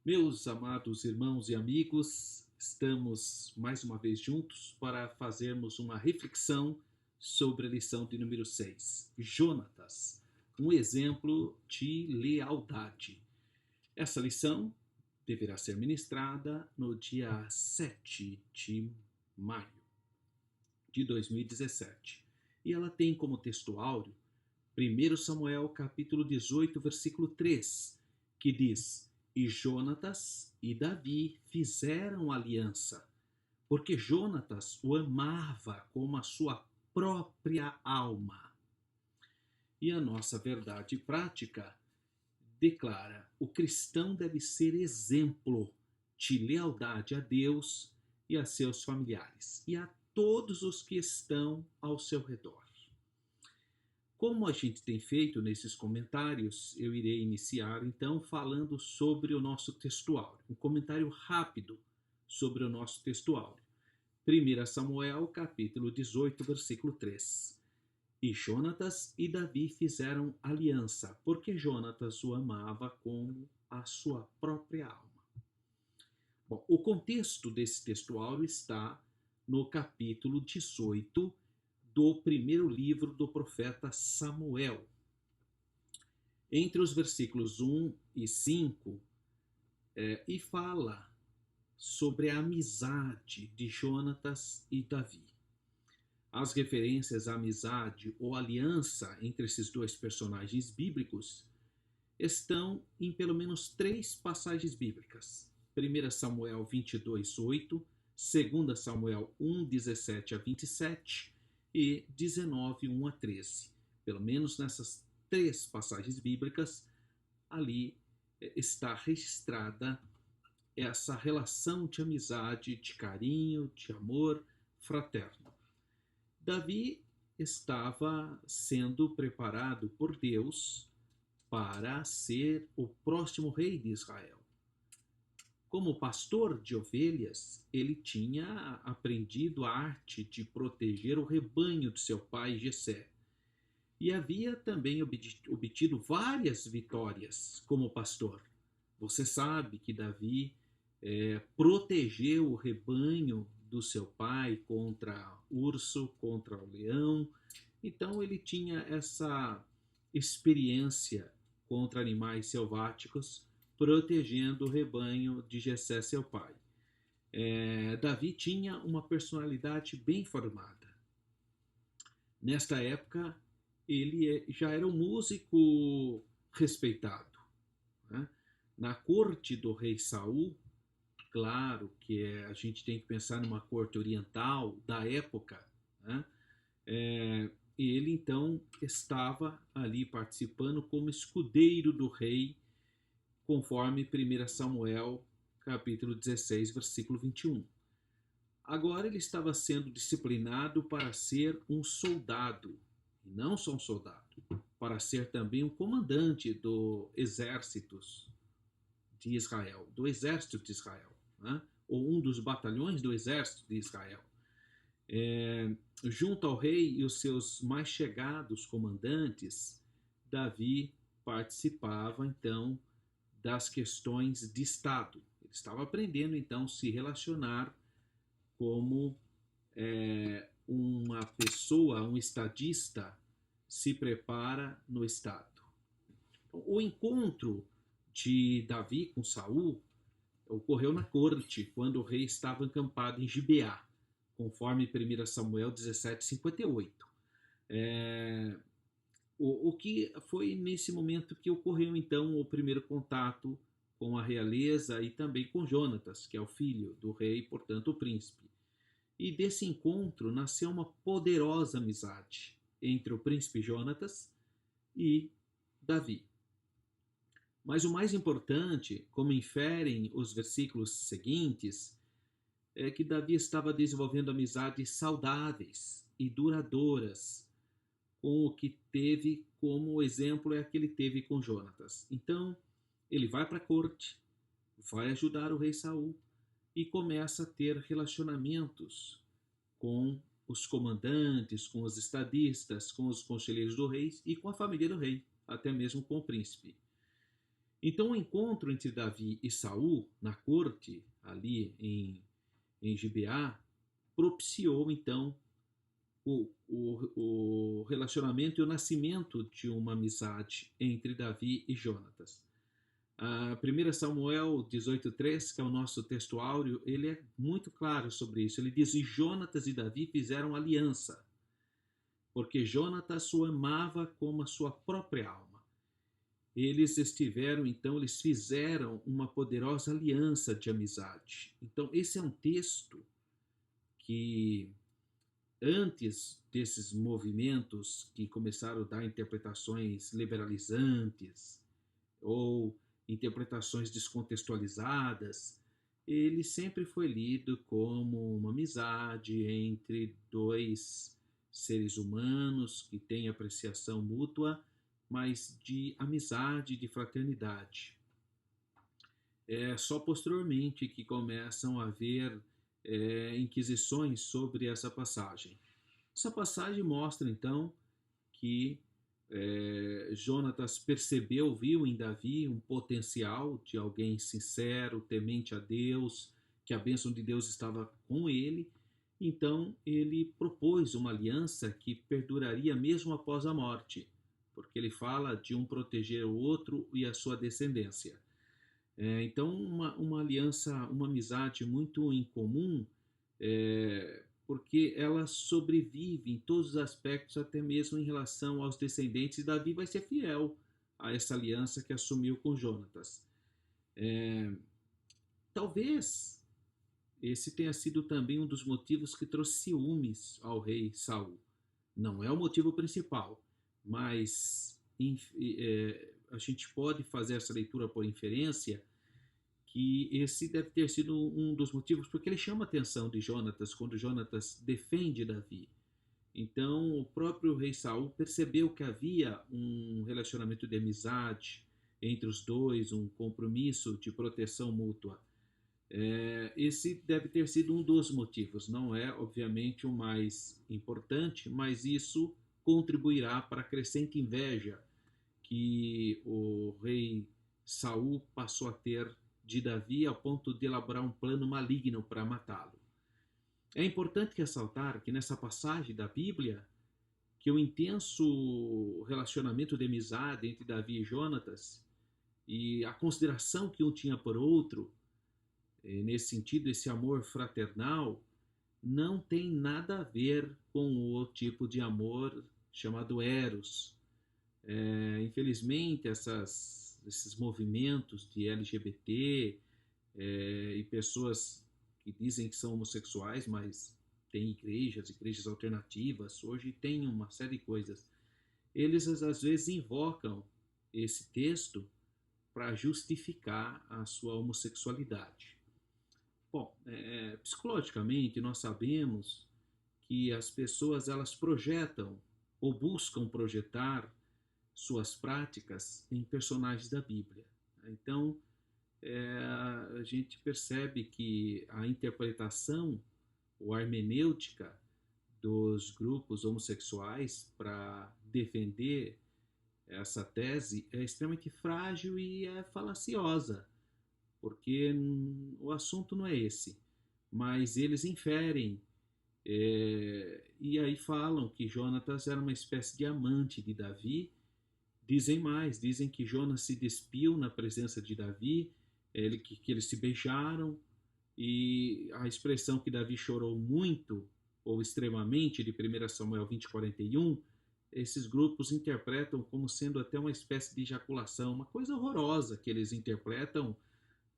Meus amados irmãos e amigos, estamos mais uma vez juntos para fazermos uma reflexão sobre a lição de número 6. Jonatas, um exemplo de lealdade. Essa lição deverá ser ministrada no dia 7 de maio de 2017. E ela tem como texto áureo 1 Samuel capítulo 18, versículo 3, que diz: E Jonatas e Davi fizeram aliança, porque Jonatas o amava como a sua própria alma. E a nossa verdade prática declara: o cristão deve ser exemplo de lealdade a Deus e a seus familiares e a todos os que estão ao seu redor. Como a gente tem feito nesses comentários, eu irei iniciar então falando sobre o nosso textuário. Um comentário rápido sobre o nosso textuário. 1 Samuel, capítulo 18, versículo 3. E Jonatas e Davi fizeram aliança, porque Jonatas o amava como a sua própria alma. Bom, o contexto desse textuário está no capítulo 18 do primeiro livro do profeta Samuel. Entre os versículos 1 e 5, e fala sobre a amizade de Jonatas e Davi. As referências à amizade ou aliança entre esses dois personagens bíblicos estão em pelo menos 3 passagens bíblicas. 1 Samuel 22, 8, 2 Samuel 1, 17 a 27 e 19, 1 a 13. Pelo menos nessas 3 passagens bíblicas, ali está registrada essa relação de amizade, de carinho, de amor fraterno. Davi estava sendo preparado por Deus para ser o próximo rei de Israel. Como pastor de ovelhas, ele tinha aprendido a arte de proteger o rebanho de seu pai Jessé. E havia também obtido várias vitórias como pastor. Você sabe que Davi protegeu o rebanho do seu pai contra urso, contra o leão. Então ele tinha essa experiência contra animais selváticos, protegendo o rebanho de Jessé, seu pai. Davi tinha uma personalidade bem formada. Nesta época, ele já era um músico respeitado, né? Na corte do rei Saul, claro que a gente tem que pensar numa corte oriental da época, né? Ele então estava ali participando como escudeiro do rei, conforme 1 Samuel capítulo 16, versículo 21. Agora ele estava sendo disciplinado para ser um soldado, e não só um soldado, para ser também um comandante do exército de Israel, né? Ou um dos batalhões do exército de Israel. Junto ao rei e os seus mais chegados comandantes, Davi participava então das questões de Estado. Ele estava aprendendo então a se relacionar como uma pessoa, um estadista, se prepara no Estado. O encontro de Davi com Saul ocorreu na corte, quando o rei estava acampado em Gibeá, conforme 1 Samuel 17, 58. O que foi nesse momento que ocorreu então o primeiro contato com a realeza e também com Jonatas, que é o filho do rei, portanto o príncipe. E desse encontro nasceu uma poderosa amizade entre o príncipe Jonatas e Davi. Mas o mais importante, como inferem os versículos seguintes, é que Davi estava desenvolvendo amizades saudáveis e duradouras com o que teve como exemplo é que ele teve com Jonatas. Então, ele vai para a corte, vai ajudar o rei Saul e começa a ter relacionamentos com os comandantes, com os estadistas, com os conselheiros do rei e com a família do rei, até mesmo com o príncipe. Então o encontro entre Davi e Saul na corte, ali em Gibeá, propiciou então o relacionamento e o nascimento de uma amizade entre Davi e Jonatas. A 1 Samuel 18,3, que é o nosso texto áureo, ele é muito claro sobre isso. Ele diz: e Jonatas e Davi fizeram aliança, porque Jonatas o amava como a sua própria alma. Eles fizeram uma poderosa aliança de amizade. Então, esse é um texto que, antes desses movimentos que começaram a dar interpretações liberalizantes ou interpretações descontextualizadas, ele sempre foi lido como uma amizade entre dois seres humanos que têm apreciação mútua, mas de amizade, de fraternidade. É só posteriormente que começam a haver inquisições sobre essa passagem. Essa passagem mostra, então, que Jonatas viu em Davi um potencial de alguém sincero, temente a Deus, que a bênção de Deus estava com ele. Então ele propôs uma aliança que perduraria mesmo após a morte, porque ele fala de um proteger o outro e a sua descendência. Então uma aliança, uma amizade muito incomum, porque ela sobrevive em todos os aspectos, até mesmo em relação aos descendentes. E Davi vai ser fiel a essa aliança que assumiu com Jonatas. Talvez esse tenha sido também um dos motivos que trouxe ciúmes ao rei Saul. Não é o motivo principal, mas a gente pode fazer essa leitura por inferência, que esse deve ter sido um dos motivos, porque ele chama a atenção de Jonatas quando Jonatas defende Davi. Então o próprio rei Saul percebeu que havia um relacionamento de amizade entre os dois, um compromisso de proteção mútua. Esse deve ter sido um dos motivos, não é obviamente o mais importante, mas isso contribuirá para a crescente inveja que o rei Saul passou a ter de Davi, ao ponto de elaborar um plano maligno para matá-lo. É importante ressaltar que nessa passagem da Bíblia, que o intenso relacionamento de amizade entre Davi e Jonatas e a consideração que um tinha por outro, nesse sentido, esse amor fraternal, não tem nada a ver com o tipo de amor chamado eros. Infelizmente, esses movimentos de LGBT e pessoas que dizem que são homossexuais, mas tem igrejas alternativas, hoje tem uma série de coisas. Eles às vezes invocam esse texto para justificar a sua homossexualidade. Bom, psicologicamente nós sabemos que as pessoas elas projetam ou buscam projetar suas práticas em personagens da Bíblia. Então, a gente percebe que a interpretação ou a hermenêutica dos grupos homossexuais para defender essa tese é extremamente frágil e é falaciosa, porque o assunto não é esse, mas eles inferem e aí falam que Jonatas era uma espécie de amante de Davi. Dizem mais, dizem que Jonas se despiu na presença de Davi, que eles se beijaram, e a expressão que Davi chorou muito ou extremamente de 1 Samuel 20:41, esses grupos interpretam como sendo até uma espécie de ejaculação, uma coisa horrorosa que eles interpretam,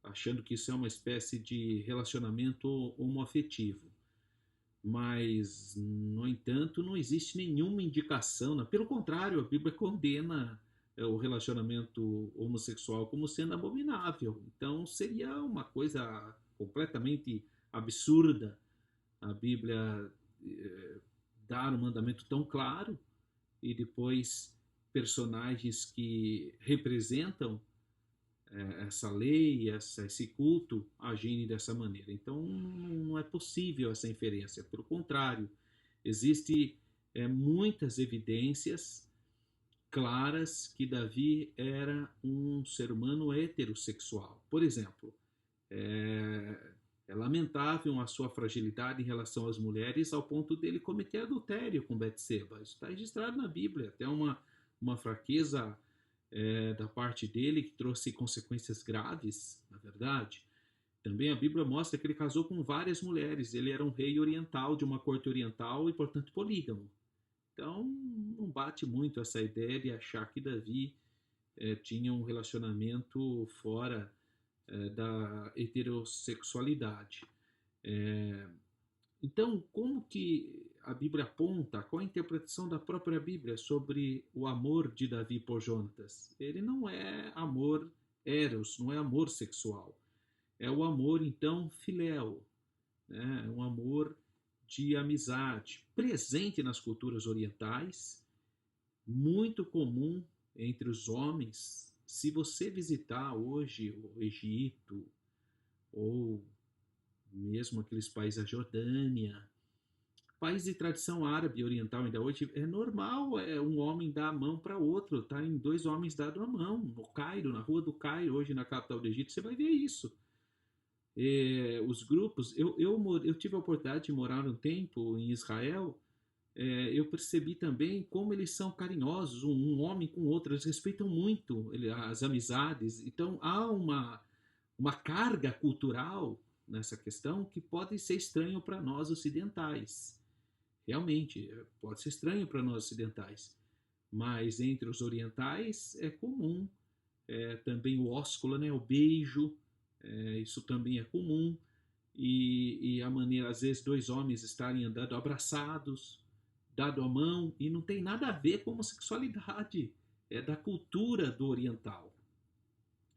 achando que isso é uma espécie de relacionamento homoafetivo. Mas, no entanto, não existe nenhuma indicação, pelo contrário, a Bíblia condena o relacionamento homossexual como sendo abominável. Então seria uma coisa completamente absurda a Bíblia dar um mandamento tão claro e depois personagens que representam essa lei, esse culto agirem dessa maneira. Então não é possível essa inferência. Pelo contrário, existe muitas evidências claras que Davi era um ser humano heterossexual. Por exemplo, é, é lamentável a sua fragilidade em relação às mulheres ao ponto dele cometer adultério com Betseba. Isso está registrado na Bíblia. Até uma fraqueza da parte dele que trouxe consequências graves, na verdade. Também a Bíblia mostra que ele casou com várias mulheres. Ele era um rei oriental, de uma corte oriental e, portanto, polígamo. Então, não bate muito essa ideia de achar que Davi tinha um relacionamento fora da heterossexualidade. É, então, como que a Bíblia aponta, qual a interpretação da própria Bíblia sobre o amor de Davi por Jonatas? Ele não é amor eros, não é amor sexual. É o amor, então, filéu, né? É um amor de amizade, presente nas culturas orientais, muito comum entre os homens. Se você visitar hoje o Egito, ou mesmo aqueles países, a Jordânia, país de tradição árabe oriental ainda hoje, é normal um homem dar a mão para outro, tá? Em dois homens dando a mão. No Cairo, na rua do Cairo, hoje na capital do Egito, você vai ver isso. Os grupos, eu tive a oportunidade de morar um tempo em Israel. Eu percebi também como eles são carinhosos, um homem com o outro, eles respeitam muito as amizades. Então há uma carga cultural nessa questão que pode ser estranho para nós ocidentais. Realmente, pode ser estranho para nós ocidentais, mas entre os orientais é comum. Também o ósculo, né, o beijo, isso também é comum. E a maneira, às vezes, dois homens estarem andando abraçados, dado a mão, e não tem nada a ver com homossexualidade, é da cultura do oriental.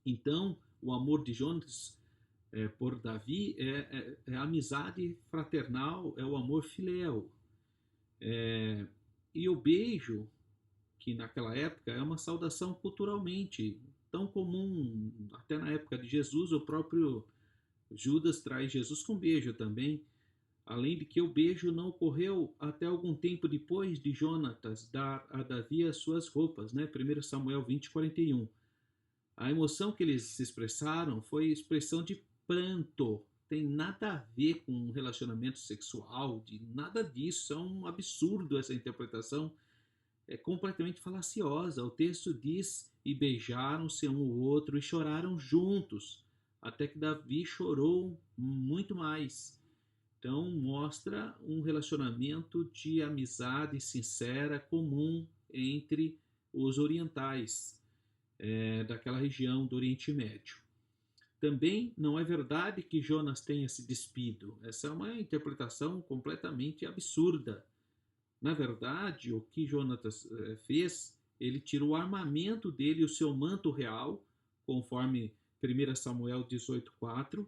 Então, o amor de Jonas por Davi é a amizade fraternal, é o amor filéu. E o beijo, que naquela época é uma saudação culturalmente tão comum, até na época de Jesus, o próprio Judas traz Jesus com beijo também, além de que o beijo não ocorreu até algum tempo depois de Jonatas dar a Davi as suas roupas, né? 1 Samuel 20:41. A emoção que eles expressaram foi expressão de pranto. Tem nada a ver com um relacionamento sexual, de nada disso. É um absurdo essa interpretação. É completamente falaciosa. O texto diz: e beijaram-se um o outro e choraram juntos, até que Davi chorou muito mais. Então, mostra um relacionamento de amizade sincera, comum entre os orientais, daquela região do Oriente Médio. Também não é verdade que Jonas tenha se despido. Essa é uma interpretação completamente absurda. Na verdade, o que Jonatas fez, ele tirou o armamento dele e o seu manto real, conforme 1 Samuel 18:4,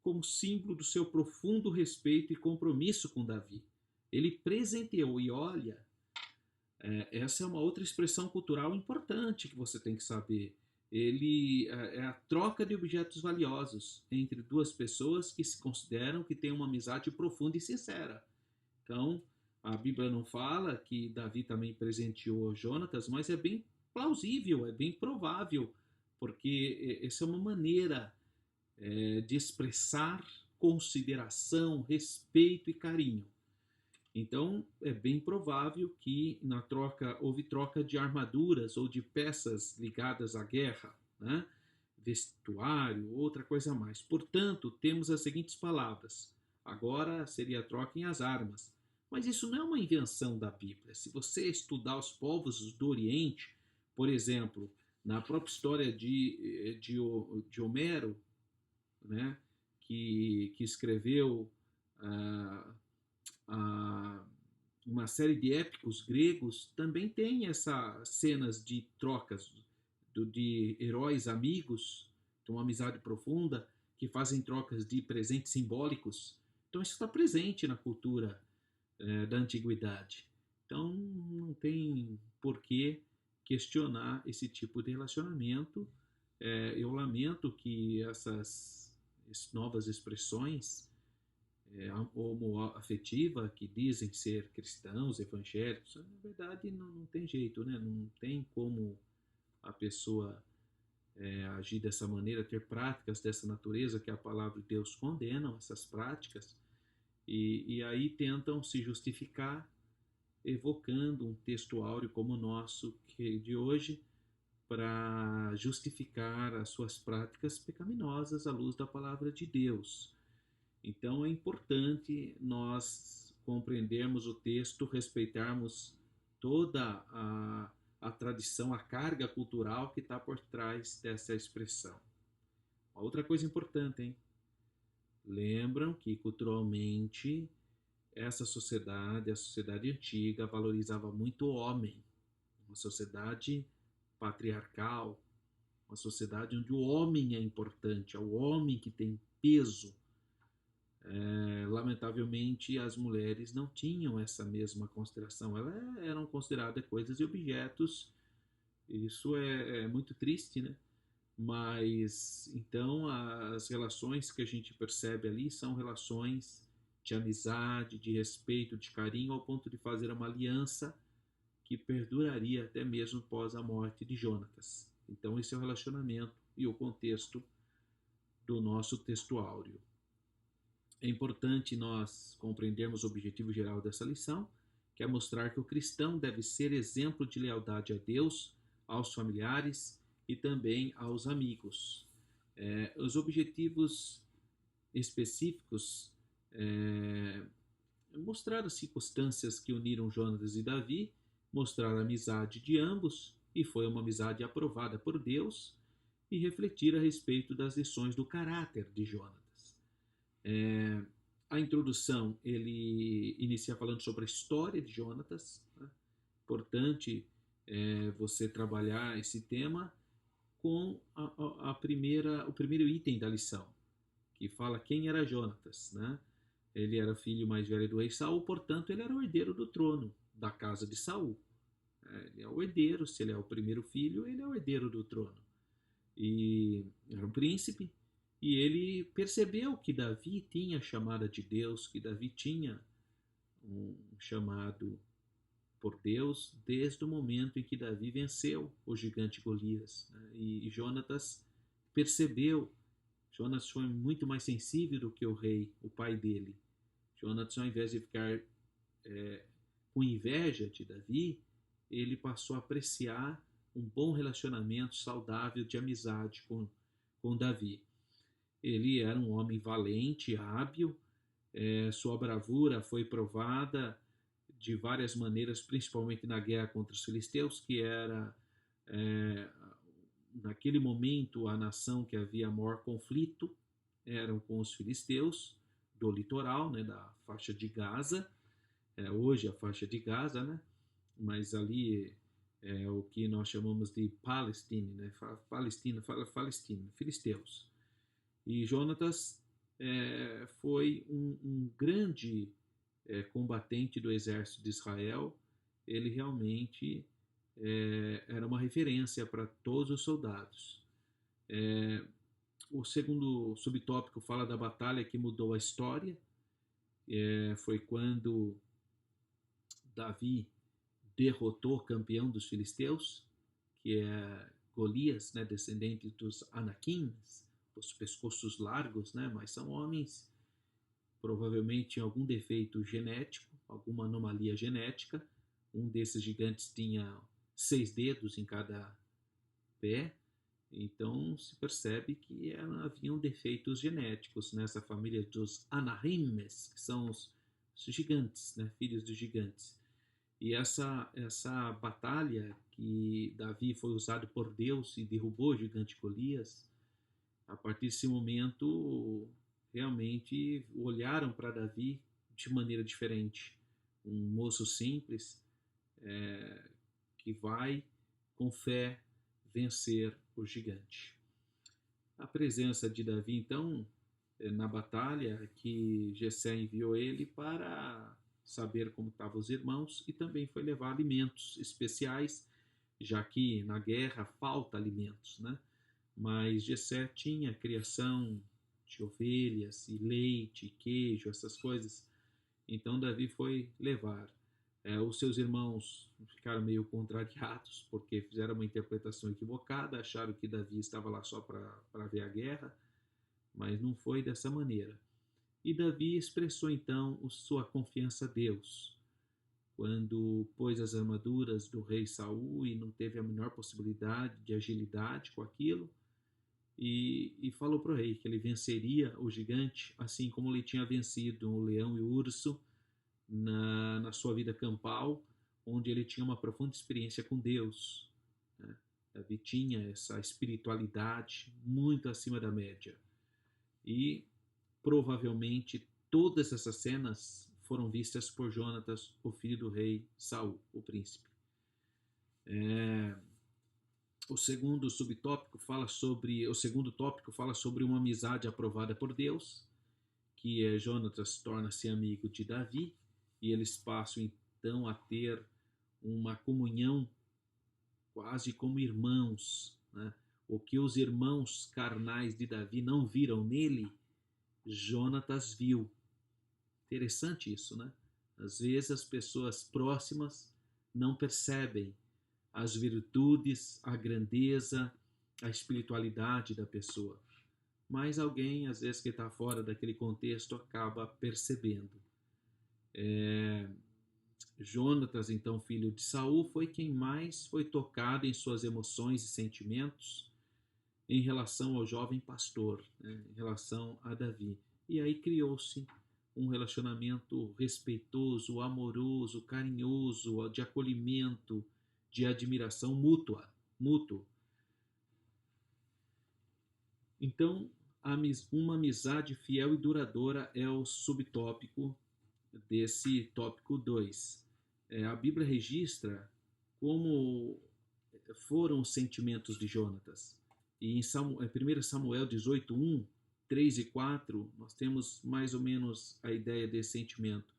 como símbolo do seu profundo respeito e compromisso com Davi. Ele presenteou, e olha, essa é uma outra expressão cultural importante que você tem que saber. Ele é a troca de objetos valiosos entre duas pessoas que se consideram que têm uma amizade profunda e sincera. Então, a Bíblia não fala que Davi também presenteou Jonatas, mas é bem plausível, é bem provável, porque essa é uma maneira de expressar consideração, respeito e carinho. Então, é bem provável que na troca houve troca de armaduras ou de peças ligadas à guerra, né? Vestuário, outra coisa mais. Portanto, temos as seguintes palavras. Agora seria a troca em as armas. Mas isso não é uma invenção da Bíblia. Se você estudar os povos do Oriente, por exemplo, na própria história de Homero, né, que escreveu ah, uma série de épicos gregos, também tem essas cenas de trocas de heróis amigos, de uma amizade profunda, que fazem trocas de presentes simbólicos. Então isso está presente na cultura da antiguidade. Então não tem por que questionar esse tipo de relacionamento. Eu lamento que essas novas expressões homoafetiva, que dizem ser cristãos, evangélicos. Na verdade, não tem jeito, né? Não tem como a pessoa agir dessa maneira, ter práticas dessa natureza, que a palavra de Deus condena essas práticas, e aí tentam se justificar evocando um texto áureo como o nosso de hoje, para justificar as suas práticas pecaminosas à luz da palavra de Deus. Então é importante nós compreendermos o texto, respeitarmos toda a tradição, a carga cultural que está por trás dessa expressão. Uma outra coisa importante, hein? Lembram que culturalmente essa sociedade, a sociedade antiga, valorizava muito o homem, uma sociedade patriarcal, uma sociedade onde o homem é importante, é o homem que tem peso. Lamentavelmente, as mulheres não tinham essa mesma consideração, elas eram consideradas coisas e objetos. Isso é muito triste, né? Mas então as relações que a gente percebe ali são relações de amizade, de respeito, de carinho, ao ponto de fazer uma aliança que perduraria até mesmo após a morte de Jonatas. Então esse é o relacionamento e o contexto do nosso texto áureo. É importante nós compreendermos o objetivo geral dessa lição, que é mostrar que o cristão deve ser exemplo de lealdade a Deus, aos familiares e também aos amigos. Os objetivos específicos mostrar as circunstâncias que uniram Jonatas e Davi, mostrar a amizade de ambos, e foi uma amizade aprovada por Deus, e refletir a respeito das lições do caráter de Jonatas. A introdução, ele inicia falando sobre a história de Jonatas. Né? Importante você trabalhar esse tema com o primeiro item da lição, que fala quem era Jonatas, né? Ele era filho mais velho do rei Saul, portanto ele era o herdeiro do trono da casa de Saul. Ele é o herdeiro, se ele é o primeiro filho, ele é o herdeiro do trono. E era um príncipe, e ele percebeu que Davi tinha a chamada de Deus, que Davi tinha um chamado por Deus desde o momento em que Davi venceu o gigante Golias. Né? E Jonatas percebeu. Jonatas foi muito mais sensível do que o rei, o pai dele. Jonatas, ao invés de ficar com inveja de Davi, ele passou a apreciar um bom relacionamento saudável de amizade com Davi. Ele era um homem valente, hábil, sua bravura foi provada de várias maneiras, principalmente na guerra contra os filisteus, que era, naquele momento, a nação que havia maior conflito, eram com os filisteus, do litoral, né, da faixa de Gaza, hoje a faixa de Gaza, né, mas ali é o que nós chamamos de Palestina, né, Palestina, filisteus. E Jonatas foi um grande combatente do exército de Israel. Ele realmente era uma referência para todos os soldados. O segundo subtópico fala da batalha que mudou a história. Foi quando Davi derrotou o campeão dos filisteus, que é Golias, né, descendente dos Anaquins, os pescoços largos, né, mas são homens provavelmente tinham algum defeito genético, alguma anomalia genética. Um desses gigantes tinha 6 dedos em cada pé, então se percebe que haviam defeitos genéticos nessa família dos Anahimes, que são os gigantes, né, filhos dos gigantes. E essa batalha que Davi foi usado por Deus e derrubou o gigante Golias, a partir desse momento realmente olharam para Davi de maneira diferente. Um moço simples que vai com fé vencer o gigante. A presença de Davi, então, na batalha, que Jessé enviou ele para saber como estavam os irmãos e também foi levar alimentos especiais, já que na guerra falta alimentos, né? Mas Jessé tinha criação de ovelhas, e leite, e queijo, essas coisas. Então Davi foi levar. Os seus irmãos ficaram meio contrariados, porque fizeram uma interpretação equivocada, acharam que Davi estava lá só para ver a guerra, mas não foi dessa maneira. E Davi expressou então sua confiança a Deus, quando pôs as armaduras do rei Saul e não teve a menor possibilidade de agilidade com aquilo, e falou para o rei que ele venceria o gigante, assim como ele tinha vencido o leão e o urso na sua vida campal, onde ele tinha uma profunda experiência com Deus, né? Davi tinha essa espiritualidade muito acima da média. E provavelmente todas essas cenas foram vistas por Jonatas, o filho do rei Saul, o príncipe. O segundo tópico fala sobre uma amizade aprovada por Deus, que Jonatas torna-se amigo de Davi, e eles passam então a ter uma comunhão quase como irmãos, né? O que os irmãos carnais de Davi não viram nele, Jonatas viu. Interessante isso, né? Às vezes as pessoas próximas não percebem as virtudes, a grandeza, a espiritualidade da pessoa. Mas alguém, às vezes que está fora daquele contexto, acaba percebendo. Jonatas, então filho de Saul, foi quem mais foi tocado em suas emoções e sentimentos em relação ao jovem pastor, né, em relação a Davi. E aí criou-se um relacionamento respeitoso, amoroso, carinhoso, de acolhimento, de admiração mútuo. Então, uma amizade fiel e duradoura é o subtópico desse tópico 2. A Bíblia registra como foram os sentimentos de Jonatas. E em 1 Samuel 18:1, 3 e 4, nós temos mais ou menos a ideia desse sentimento.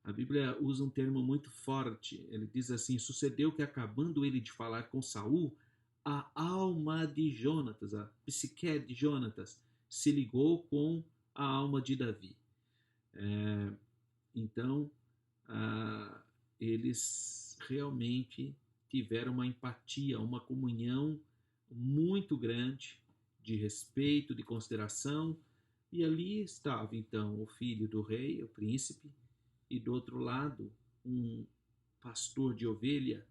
A Bíblia usa um termo muito forte. Ele diz assim: sucedeu que, acabando ele de falar com Saul, a alma de Jonatas, a psique de Jonatas, se ligou com a alma de Davi. Então, eles realmente tiveram uma empatia, uma comunhão muito grande de respeito, de consideração. E ali estava então o filho do rei, o príncipe, e do outro lado um pastor de ovelha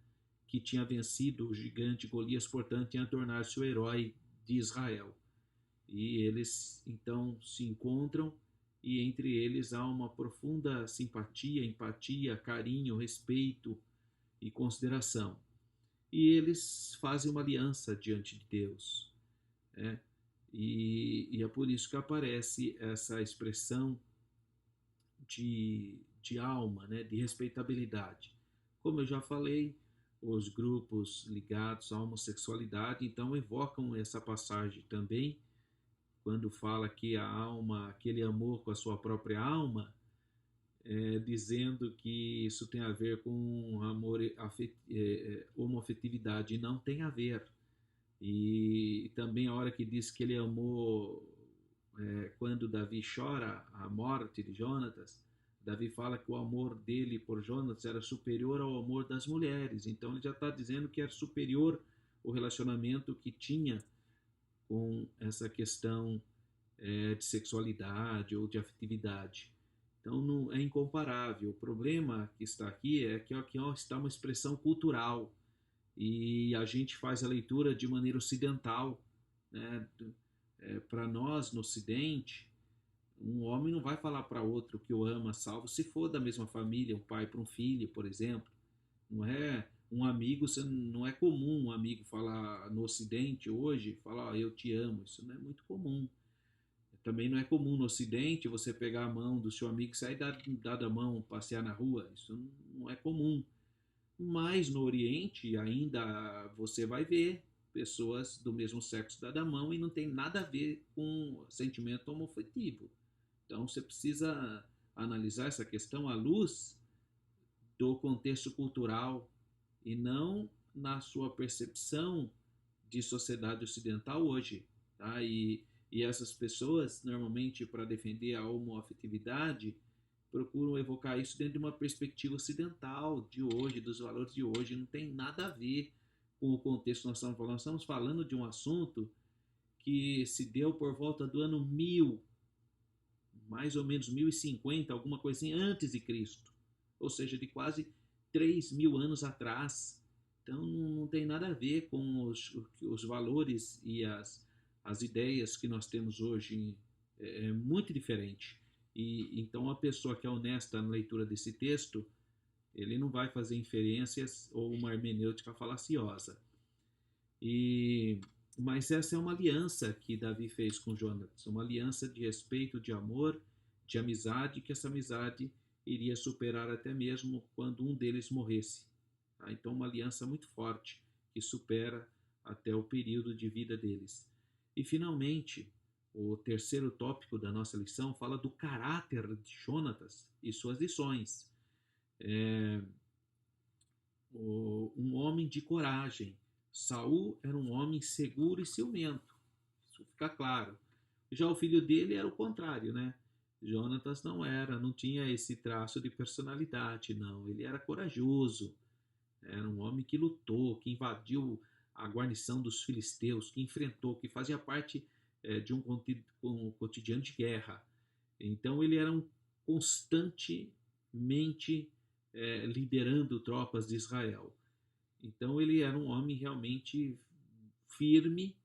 que tinha vencido o gigante Golias, portanto ia tornar-se o herói de Israel. E eles então se encontram, e entre eles há uma profunda simpatia, empatia, carinho, respeito e consideração. E eles fazem uma aliança diante de Deus, né? E é por isso que aparece essa expressão de alma, né? De respeitabilidade. Como eu já falei, os grupos ligados à homossexualidade então evocam essa passagem também, quando fala que a alma, aquele amor com a sua própria alma, dizendo que isso tem a ver com amor, homoafetividade, e não tem a ver. E também a hora que diz que ele amou, quando Davi chora a morte de Jonatas, Davi fala que o amor dele por Jonatas era superior ao amor das mulheres. Então ele já está dizendo que era superior o relacionamento que tinha com essa questão de sexualidade ou de afetividade. Então não é incomparável. O problema que está aqui é que aqui está uma expressão cultural, e a gente faz a leitura de maneira ocidental, né? Para nós no Ocidente, um homem não vai falar para outro que o ama, salvo se for da mesma família, um pai para um filho, por exemplo. Não é um amigo, não é comum um amigo falar no Ocidente hoje, falar eu te amo, isso não é muito comum. Também não é comum no Ocidente você pegar a mão do seu amigo e sair dada a mão, passear na rua, isso não é comum. Mas no Oriente ainda você vai ver pessoas do mesmo sexo dada a mão e não tem nada a ver com sentimento homoafetivo. Então você precisa analisar essa questão à luz do contexto cultural e não na sua percepção de sociedade ocidental hoje, tá? E essas pessoas, normalmente, para defender a homoafetividade, procuram evocar isso dentro de uma perspectiva ocidental de hoje, dos valores de hoje. Não tem nada a ver com o contexto que nós estamos falando. Nós estamos falando de um assunto que se deu por volta do ano 1000, mais ou menos 1050, alguma coisinha antes de Cristo. Ou seja, de quase 3.000 anos atrás. Então não tem nada a ver com os valores e as ideias que nós temos hoje. É muito diferente. E então a pessoa que é honesta na leitura desse texto, ele não vai fazer inferências ou uma hermenêutica falaciosa. Mas essa é uma aliança que Davi fez com Jonatas, uma aliança de respeito, de amor, de amizade, que essa amizade iria superar até mesmo quando um deles morresse. Tá? Então, uma aliança muito forte que supera até o período de vida deles. E, finalmente, o terceiro tópico da nossa lição fala do caráter de Jonatas e suas lições. Um homem de coragem. Saul era um homem seguro e ciumento. Isso fica claro. Já o filho dele era o contrário, né? Jonatas não era, não tinha esse traço de personalidade, não. Ele era corajoso, era um homem que lutou, que invadiu a guarnição dos filisteus, que enfrentou, que fazia parte de um cotidiano de guerra. Então ele era constantemente liderando tropas de Israel. Então ele era um homem realmente firme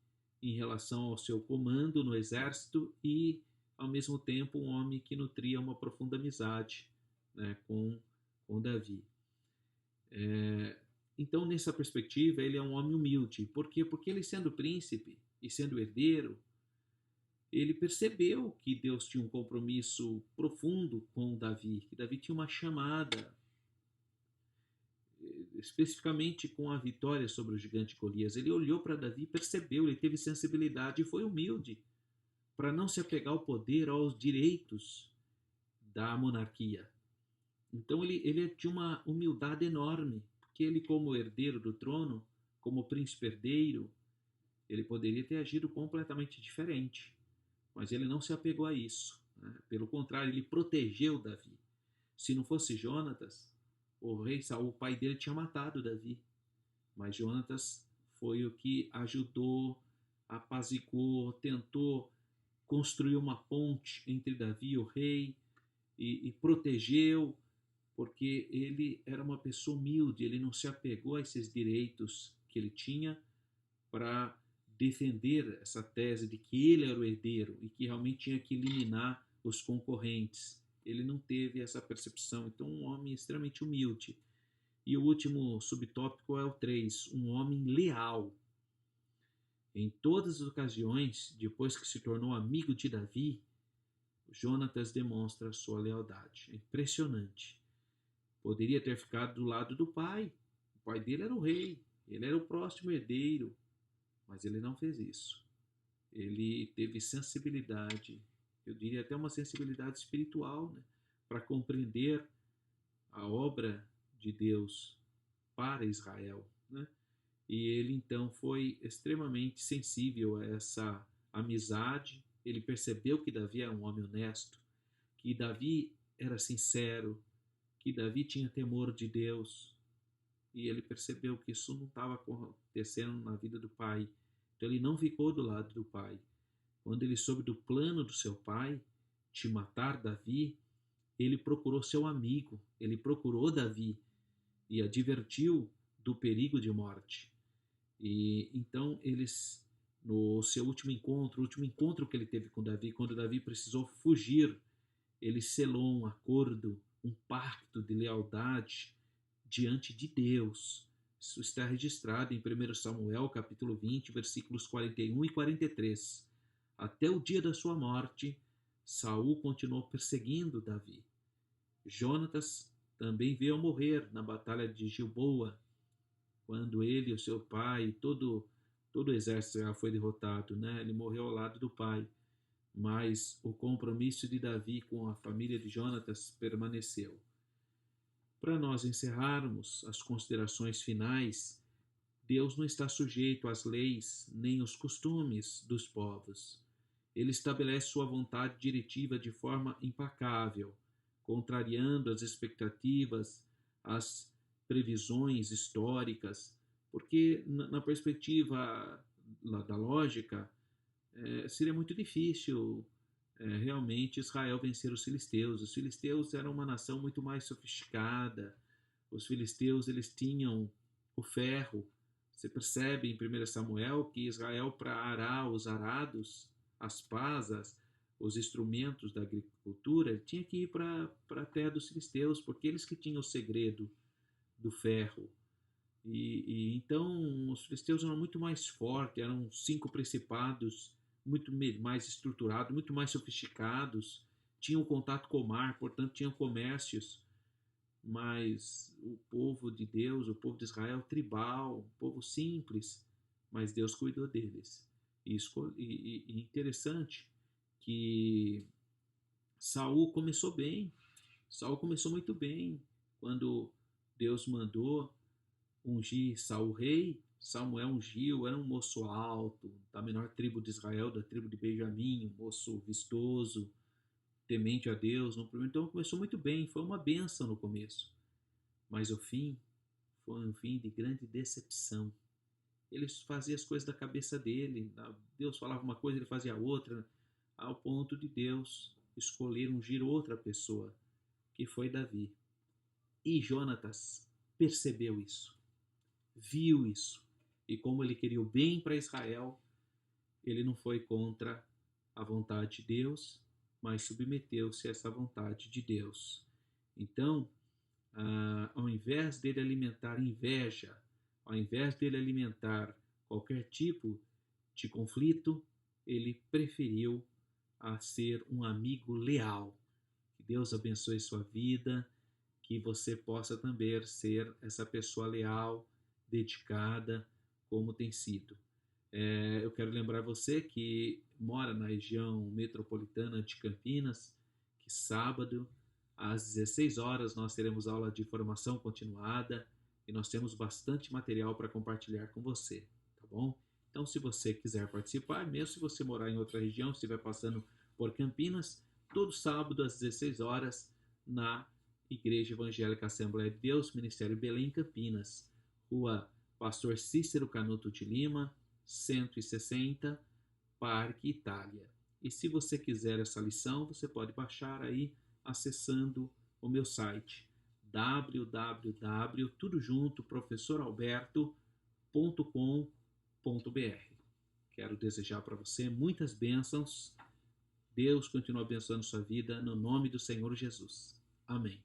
em relação ao seu comando no exército e, ao mesmo tempo, um homem que nutria uma profunda amizade, né, com Davi. Então, nessa perspectiva, ele é um homem humilde. Por quê? Porque ele, sendo príncipe e sendo herdeiro, ele percebeu que Deus tinha um compromisso profundo com Davi, que Davi tinha uma chamada, especificamente com a vitória sobre o gigante Golias. Ele olhou para Davi, percebeu, ele teve sensibilidade e foi humilde para não se apegar ao poder, aos direitos da monarquia. Então ele tinha uma humildade enorme, porque ele, como herdeiro do trono, como príncipe herdeiro, ele poderia ter agido completamente diferente, mas ele não se apegou a isso, né? Pelo contrário, ele protegeu Davi. Se não fosse Jonatas, o rei Saul, o pai dele, tinha matado Davi, mas Jonatas foi o que ajudou, apaziguou, tentou construir uma ponte entre Davi e o rei e protegeu, porque ele era uma pessoa humilde, ele não se apegou a esses direitos que ele tinha para defender essa tese de que ele era o herdeiro e que realmente tinha que eliminar os concorrentes. Ele não teve essa percepção, então um homem extremamente humilde. E o último subtópico é o 3, um homem leal. Em todas as ocasiões, depois que se tornou amigo de Davi, Jonatas demonstra sua lealdade. É impressionante. Poderia ter ficado do lado do pai. O pai dele era o rei, ele era o próximo herdeiro, mas ele não fez isso. Ele teve sensibilidade, eu diria até uma sensibilidade espiritual, né, para compreender a obra de Deus para Israel, né? E ele então foi extremamente sensível a essa amizade. Ele percebeu que Davi era um homem honesto, que Davi era sincero, que Davi tinha temor de Deus. E ele percebeu que isso não estava acontecendo na vida do pai. Então ele não ficou do lado do pai. Quando ele soube do plano do seu pai de matar Davi, ele procurou seu amigo, ele procurou Davi e advertiu do perigo de morte. E então eles, no seu último encontro, o último encontro que ele teve com Davi, quando Davi precisou fugir, ele selou um acordo, um pacto de lealdade diante de Deus. Isso está registrado em 1 Samuel, capítulo 20, versículos 41 e 43. Até o dia da sua morte, Saul continuou perseguindo Davi. Jonatas também veio a morrer na batalha de Gilboa, quando ele, o seu pai, todo o exército já foi derrotado, né? Ele morreu ao lado do pai, mas o compromisso de Davi com a família de Jonatas permaneceu. Para nós encerrarmos as considerações finais, Deus não está sujeito às leis nem aos costumes dos povos. Ele estabelece sua vontade diretiva de forma impecável, contrariando as expectativas, as previsões históricas, porque na perspectiva da lógica, seria muito difícil realmente Israel vencer os filisteus. Os filisteus eram uma nação muito mais sofisticada. Os filisteus eles tinham o ferro. Você percebe em 1 Samuel que Israel, para arar os arados, as pasas, os instrumentos da agricultura, ele tinha que ir para a terra dos filisteus, porque eles que tinham o segredo do ferro. E então os filisteus eram muito mais fortes, eram 5 principados muito mais estruturados, muito mais sofisticados, tinham contato com o mar, portanto tinham comércios, mas o povo de Deus, o povo de Israel, tribal, um povo simples, mas Deus cuidou deles. E interessante que Saul começou bem, Saul começou muito bem, quando Deus mandou ungir Saul rei, Samuel ungiu, era um moço alto, da menor tribo de Israel, da tribo de Benjamim, um moço vistoso, temente a Deus. Então começou muito bem, foi uma bênção no começo. Mas o fim foi um fim de grande decepção. Ele fazia as coisas da cabeça dele, Deus falava uma coisa, ele fazia outra, ao ponto de Deus escolher ungir outra pessoa, que foi Davi. E Jonatas percebeu isso, viu isso, e como ele queria o bem para Israel, ele não foi contra a vontade de Deus, mas submeteu-se a essa vontade de Deus. Então, ao invés dele alimentar inveja, ao invés dele alimentar qualquer tipo de conflito, ele preferiu ser um amigo leal. Que Deus abençoe sua vida, que você possa também ser essa pessoa leal, dedicada, como tem sido. Eu quero lembrar você que mora na região metropolitana de Campinas, que sábado, às 16 horas, nós teremos aula de formação continuada e nós temos bastante material para compartilhar com você, tá bom? Então, se você quiser participar, mesmo se você morar em outra região, se estiver passando por Campinas, todo sábado às 16 horas, na Igreja Evangélica Assembleia de Deus, Ministério Belém, Campinas, Rua Pastor Cícero Canuto de Lima, 160, Parque Itália. E se você quiser essa lição, você pode baixar aí acessando o meu site www.professoralberto.com.br. Quero desejar para você muitas bênçãos. Deus continua abençoando sua vida no nome do Senhor Jesus. Amém.